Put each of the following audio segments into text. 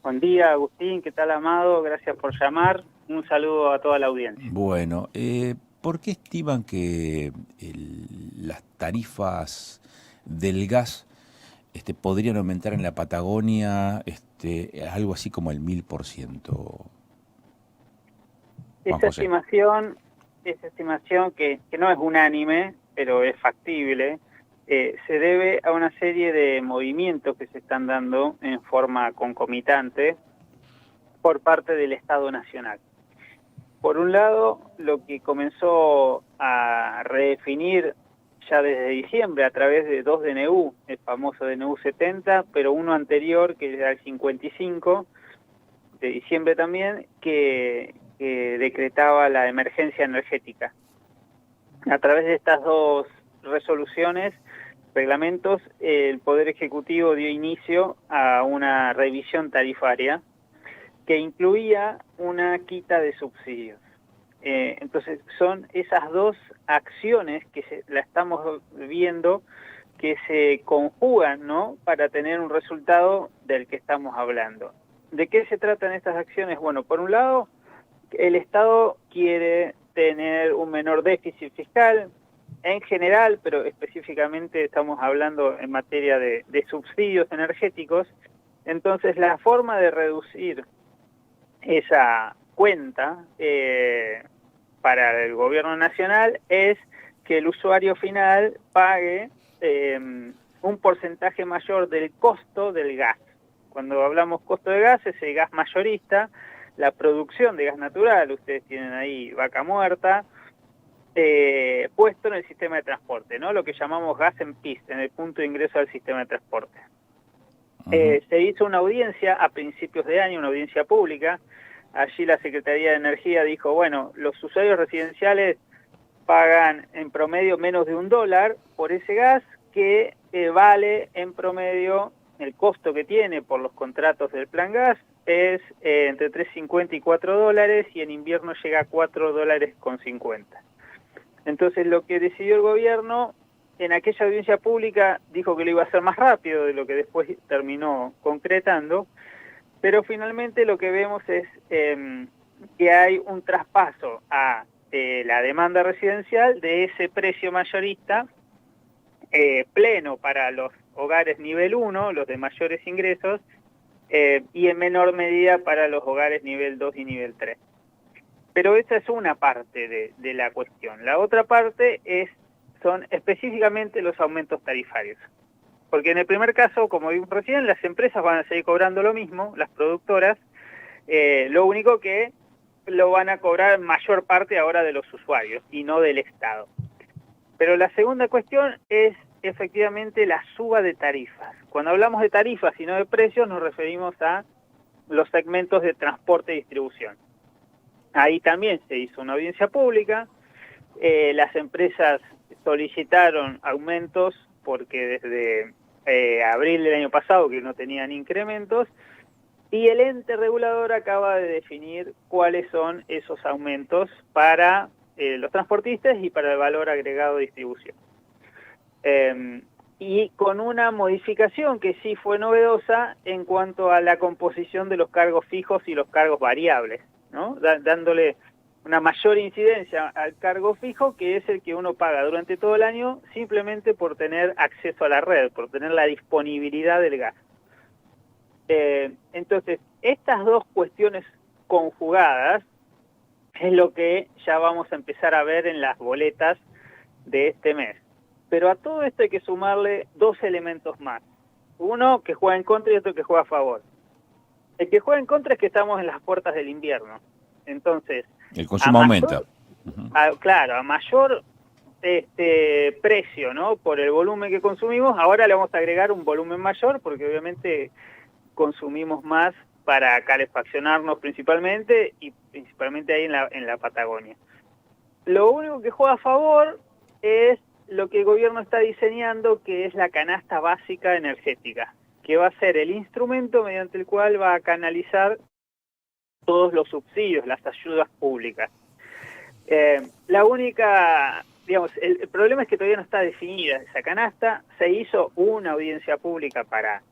Buen día, Agustín. ¿Qué tal, Amado? Gracias por llamar. Un saludo a toda la audiencia. Bueno, ¿por qué estiman que las tarifas del gas podrían aumentar en la Patagonia algo así como el 1000%, Juan Esa José? estimación, esa estimación que no es unánime, pero es factible, se debe a una serie de movimientos que se están dando en forma concomitante por parte del Estado Nacional. Por un lado, lo que comenzó a redefinir ya desde diciembre a través de dos DNU, el famoso DNU 70, pero uno anterior que era el 55, de diciembre también, que decretaba la emergencia energética. A través de estas dos resoluciones, reglamentos, el Poder Ejecutivo dio inicio a una revisión tarifaria que incluía una quita de subsidios. Entonces son esas dos acciones que la estamos viendo que se conjugan, ¿no?, para tener un resultado del que estamos hablando. ¿De qué se tratan estas acciones? Bueno, por un lado, el Estado quiere tener un menor déficit fiscal en general, pero específicamente estamos hablando en materia de subsidios energéticos. Entonces, la forma de reducir esa cuenta para el gobierno nacional es que el usuario final pague un porcentaje mayor del costo del gas. Cuando hablamos costo de gas, es el gas mayorista, la producción de gas natural, ustedes tienen ahí Vaca Muerta, puesto en el sistema de transporte, ¿no? Lo que llamamos gas en pista, en el punto de ingreso al sistema de transporte. Ujú. Se hizo una audiencia a principios de año, una audiencia pública. Allí la Secretaría de Energía dijo, bueno, los usuarios residenciales pagan en promedio menos de $1 por ese gas, que vale en promedio, el costo que tiene por los contratos del plan gas es entre $3.50 y $4, y en invierno llega a $4.50. Entonces lo que decidió el gobierno en aquella audiencia pública, dijo que lo iba a hacer más rápido de lo que después terminó concretando, pero finalmente lo que vemos es que hay un traspaso a la demanda residencial de ese precio mayorista pleno para los hogares nivel 1, los de mayores ingresos, y en menor medida para los hogares nivel 2 y nivel 3. Pero esa es una parte de la cuestión. La otra parte son específicamente los aumentos tarifarios. Porque en el primer caso, como vimos recién, las empresas van a seguir cobrando lo mismo, las productoras, lo único que lo van a cobrar mayor parte ahora de los usuarios y no del Estado. Pero la segunda cuestión es efectivamente la suba de tarifas. Cuando hablamos de tarifas y no de precios, nos referimos a los segmentos de transporte y distribución. Ahí también se hizo una audiencia pública, las empresas solicitaron aumentos porque desde abril del año pasado que no tenían incrementos, y el ente regulador acaba de definir cuáles son esos aumentos para los transportistas y para el valor agregado de distribución. Y con una modificación que sí fue novedosa en cuanto a la composición de los cargos fijos y los cargos variables, ¿no? Dándole una mayor incidencia al cargo fijo, que es el que uno paga durante todo el año simplemente por tener acceso a la red, por tener la disponibilidad del gas. Entonces, estas dos cuestiones conjugadas es lo que ya vamos a empezar a ver en las boletas de este mes. Pero a todo esto hay que sumarle dos elementos más. Uno que juega en contra y otro que juega a favor. El que juega en contra es que estamos en las puertas del invierno. Entonces, El a consumo aumenta. mayor, Ujú. claro, a mayor precio, ¿no?, por el volumen que consumimos, ahora le vamos a agregar un volumen mayor, porque obviamente consumimos más para calefaccionarnos principalmente, y principalmente ahí en la Patagonia. Lo único que juega a favor es lo que el gobierno está diseñando, que es la canasta básica energética, que va a ser el instrumento mediante el cual va a canalizar todos los subsidios, las ayudas públicas. La única, digamos, el problema es que todavía no está definida esa canasta. Se hizo una audiencia pública para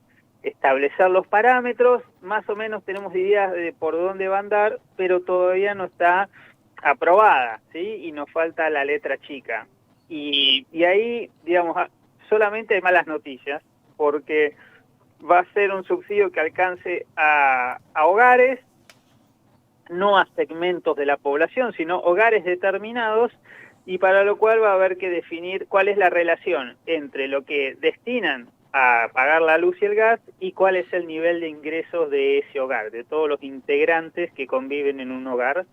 establecer los parámetros, más o menos tenemos ideas de por dónde va a andar, pero todavía no está aprobada, ¿sí? Y nos falta la letra chica. Y ahí, digamos, solamente hay malas noticias, porque va a ser un subsidio que alcance a hogares, no a segmentos de la población, sino hogares determinados, y para lo cual va a haber que definir cuál es la relación entre lo que destinan a pagar la luz y el gas y cuál es el nivel de ingresos de ese hogar, de todos los integrantes que conviven en un hogar.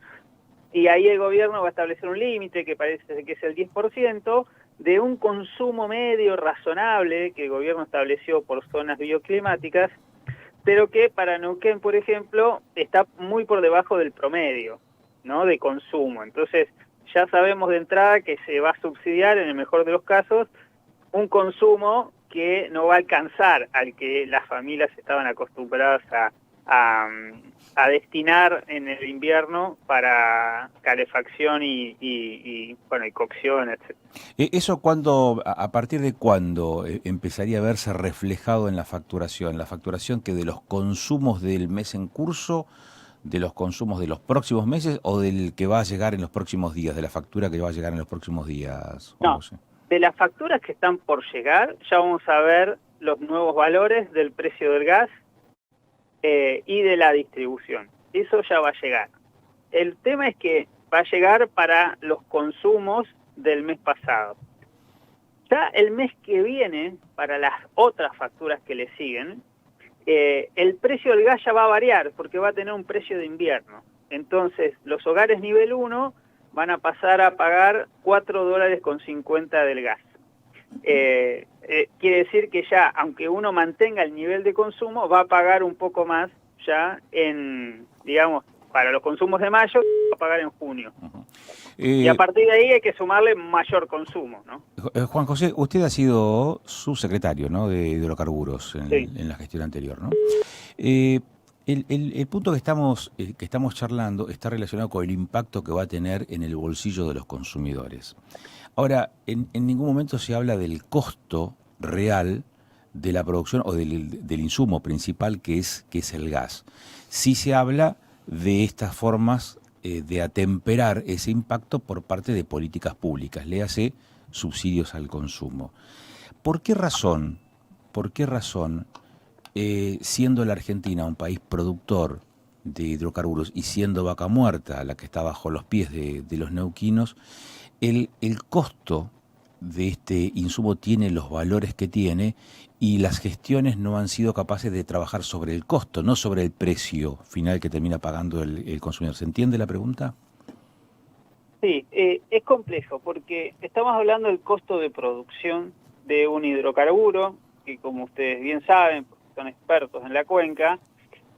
Y ahí el gobierno va a establecer un límite que parece que es el 10% de un consumo medio razonable que el gobierno estableció por zonas bioclimáticas, pero que para Neuquén, por ejemplo, está muy por debajo del promedio, ¿no?, de consumo. Entonces, ya sabemos de entrada que se va a subsidiar, en el mejor de los casos, un consumo que no va a alcanzar al que las familias estaban acostumbradas a destinar en el invierno para calefacción y cocción, etc. ¿Eso cuándo, a partir de cuándo empezaría a verse reflejado en la facturación? ¿La facturación que de los consumos del mes en curso, de los consumos de los próximos meses o del que va a llegar en los próximos días, de la factura que va a llegar en los próximos días, Juan José? De las facturas que están por llegar, ya vamos a ver los nuevos valores del precio del gas y de la distribución. Eso ya va a llegar. El tema es que va a llegar para los consumos del mes pasado. Ya el mes que viene, para las otras facturas que le siguen, el precio del gas ya va a variar porque va a tener un precio de invierno. Entonces, los hogares nivel 1 van a pasar a pagar $4.50 del gas. Quiere decir que ya, aunque uno mantenga el nivel de consumo, va a pagar un poco más ya en, digamos, para los consumos de mayo, va a pagar en junio. Y a partir de ahí hay que sumarle mayor consumo, ¿no? Juan José, usted ha sido subsecretario, ¿no?, de hidrocarburos Sí. en la gestión anterior, ¿no? El punto que estamos charlando está relacionado con el impacto que va a tener en el bolsillo de los consumidores. Ahora, en ningún momento se habla del costo real de la producción o del insumo principal que es el gas. Sí se habla de estas formas de atemperar ese impacto por parte de políticas públicas, léase subsidios al consumo. ¿Por qué razón, siendo la Argentina un país productor de hidrocarburos y siendo Vaca Muerta la que está bajo los pies de los neuquinos, el costo de este insumo tiene los valores que tiene y las gestiones no han sido capaces de trabajar sobre el costo, no sobre el precio final que termina pagando el consumidor? ¿Se entiende la pregunta? Sí, es complejo porque estamos hablando del costo de producción de un hidrocarburo que, como ustedes bien saben, porque son expertos en la cuenca,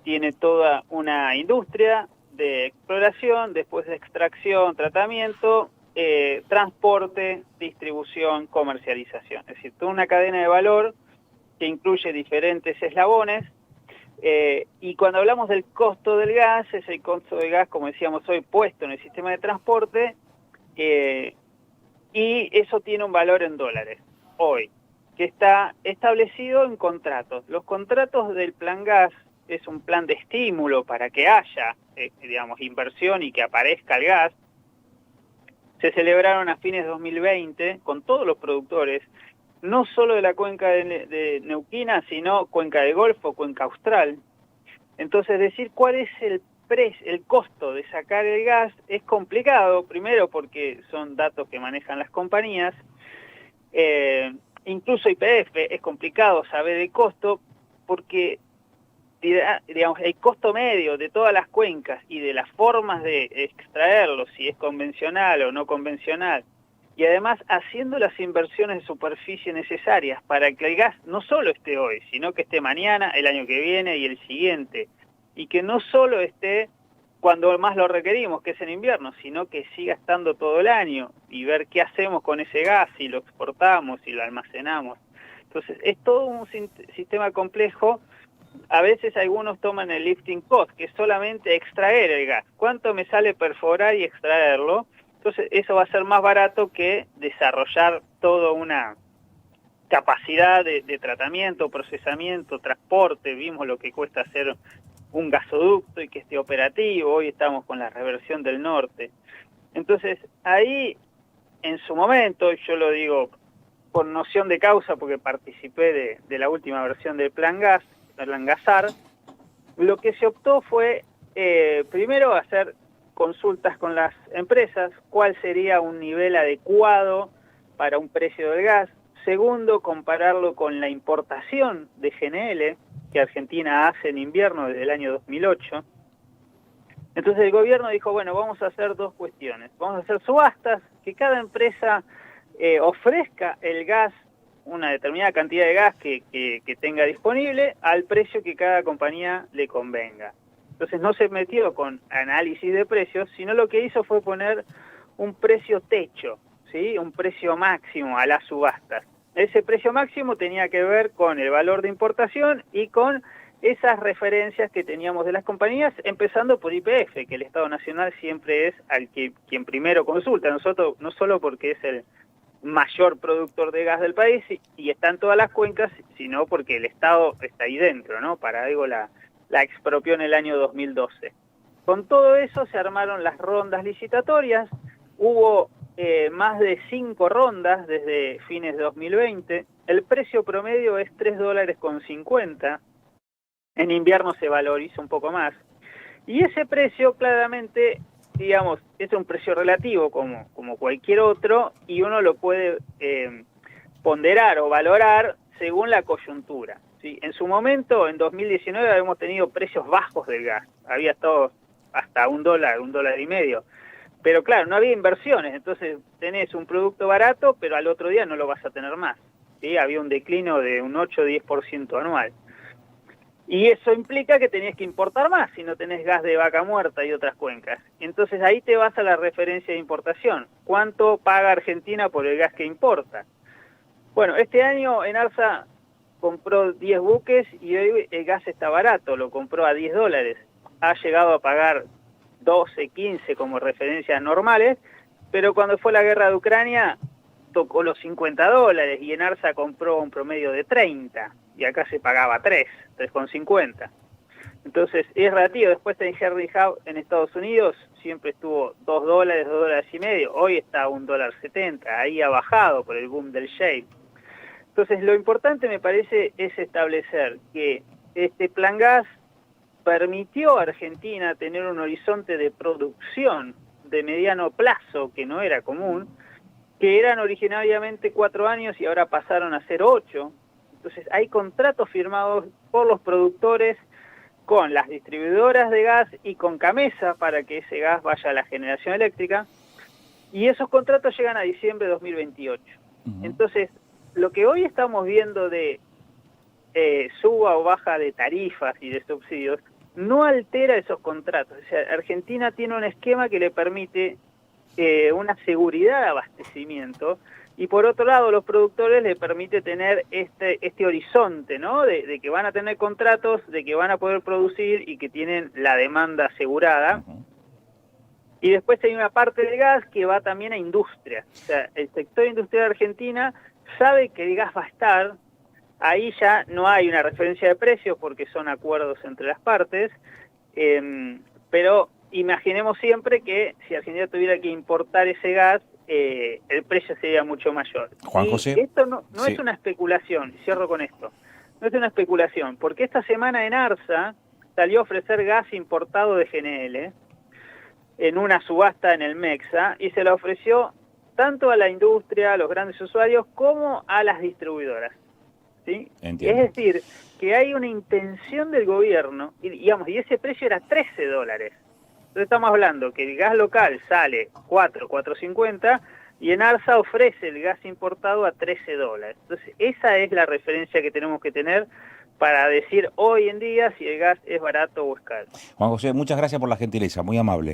tiene toda una industria de exploración, después de extracción, tratamiento, transporte, distribución, comercialización. Es decir, toda una cadena de valor que incluye diferentes eslabones. Y cuando hablamos del costo del gas, es el costo del gas, como decíamos hoy, puesto en el sistema de transporte, y eso tiene un valor en dólares hoy, que está establecido en contratos. Los contratos del Plan Gas es un plan de estímulo para que haya, digamos, inversión y que aparezca el gas. Se celebraron a fines de 2020 con todos los productores, no solo de la cuenca de Neuquina, sino cuenca del Golfo, cuenca austral. Entonces, decir cuál es el costo de sacar el gas es complicado, primero porque son datos que manejan las compañías, incluso YPF es complicado saber el costo porque, digamos, el costo medio de todas las cuencas y de las formas de extraerlo, si es convencional o no convencional, y además haciendo las inversiones de superficie necesarias para que el gas no solo esté hoy, sino que esté mañana, el año que viene y el siguiente, y que no solo esté cuando más lo requerimos, que es en invierno, sino que siga estando todo el año, y ver qué hacemos con ese gas, si lo exportamos, si lo almacenamos. Entonces, es todo un sistema complejo. A veces algunos toman el lifting cost, que es solamente extraer el gas. ¿Cuánto me sale perforar y extraerlo? Entonces eso va a ser más barato que desarrollar toda una capacidad de tratamiento, procesamiento, transporte. Vimos lo que cuesta hacer un gasoducto y que esté operativo. Hoy estamos con la reversión del norte. Entonces, ahí, en su momento, yo lo digo por noción de causa, porque participé de la última versión del Plan Gas, el Plan Gasar, lo que se optó fue, primero, hacer consultas con las empresas, cuál sería un nivel adecuado para un precio del gas. Segundo, compararlo con la importación de GNL, que Argentina hace en invierno desde el año 2008. Entonces el gobierno dijo, bueno, vamos a hacer dos cuestiones. Vamos a hacer subastas, que cada empresa ofrezca el gas, una determinada cantidad de gas que tenga disponible, al precio que cada compañía le convenga. Entonces no se metió con análisis de precios, sino lo que hizo fue poner un precio techo, ¿sí? Un precio máximo a las subastas. Ese precio máximo tenía que ver con el valor de importación y con esas referencias que teníamos de las compañías, empezando por YPF, que el Estado Nacional siempre es quien primero consulta. Nosotros, no solo porque es el mayor productor de gas del país y está en todas las cuencas, sino porque el Estado está ahí dentro, ¿no? Para algo la expropió en el año 2012. Con todo eso se armaron las rondas licitatorias, hubo más de 5 rondas desde fines de 2020, el precio promedio es $3.50, en invierno se valoriza un poco más, y ese precio claramente, digamos, es un precio relativo como cualquier otro, y uno lo puede ponderar o valorar según la coyuntura, ¿sí? En su momento, en 2019, habíamos tenido precios bajos del gas, había estado hasta $1.50. Pero claro, no había inversiones, entonces tenés un producto barato, pero al otro día no lo vas a tener más, ¿sí? Había un declino de un 8-10% anual. Y eso implica que tenés que importar más si no tenés gas de Vaca Muerta y otras cuencas. Entonces ahí te vas a la referencia de importación. ¿Cuánto paga Argentina por el gas que importa? Bueno, este año Enarsa compró 10 buques y hoy el gas está barato, lo compró a $10. Ha llegado a pagar 12, 15 como referencias normales, pero cuando fue la guerra de Ucrania tocó los $50 y Enarsa compró un promedio de 30 y acá se pagaba 3,50. Entonces es relativo. Después en Henry Hub en Estados Unidos siempre estuvo $2, $2.50, hoy está a $1.70, ahí ha bajado por el boom del shale. Entonces lo importante me parece es establecer que este Plan Gas permitió a Argentina tener un horizonte de producción de mediano plazo que no era común, que eran originariamente 4 años y ahora pasaron a ser 8. Entonces hay contratos firmados por los productores con las distribuidoras de gas y con CAMESA para que ese gas vaya a la generación eléctrica, y esos contratos llegan a diciembre de 2028. Entonces, lo que hoy estamos viendo de suba o baja de tarifas y de subsidios no altera esos contratos. O sea, Argentina tiene un esquema que le permite una seguridad de abastecimiento, y por otro lado los productores les permite tener este horizonte, ¿no? De que van a tener contratos, de que van a poder producir y que tienen la demanda asegurada. Y después hay una parte del gas que va también a industria. O sea, el sector industrial de Argentina sabe que el gas va a estar. Ahí ya no hay una referencia de precios porque son acuerdos entre las partes, pero imaginemos siempre que si Argentina tuviera que importar ese gas, el precio sería mucho mayor. Juan José. Esto no Sí. es una especulación, cierro con esto, no es una especulación, porque esta semana Enarsa salió a ofrecer gas importado de GNL en una subasta en el MEXA, y se la ofreció tanto a la industria, a los grandes usuarios, como a las distribuidoras. ¿Sí? Entiendo. Es decir, que hay una intención del gobierno, y ese precio era $13. Entonces estamos hablando que el gas local sale 4.50 y Enarsa ofrece el gas importado a $13. Entonces esa es la referencia que tenemos que tener para decir hoy en día si el gas es barato o es caro. Juan José, muchas gracias por la gentileza, muy amable.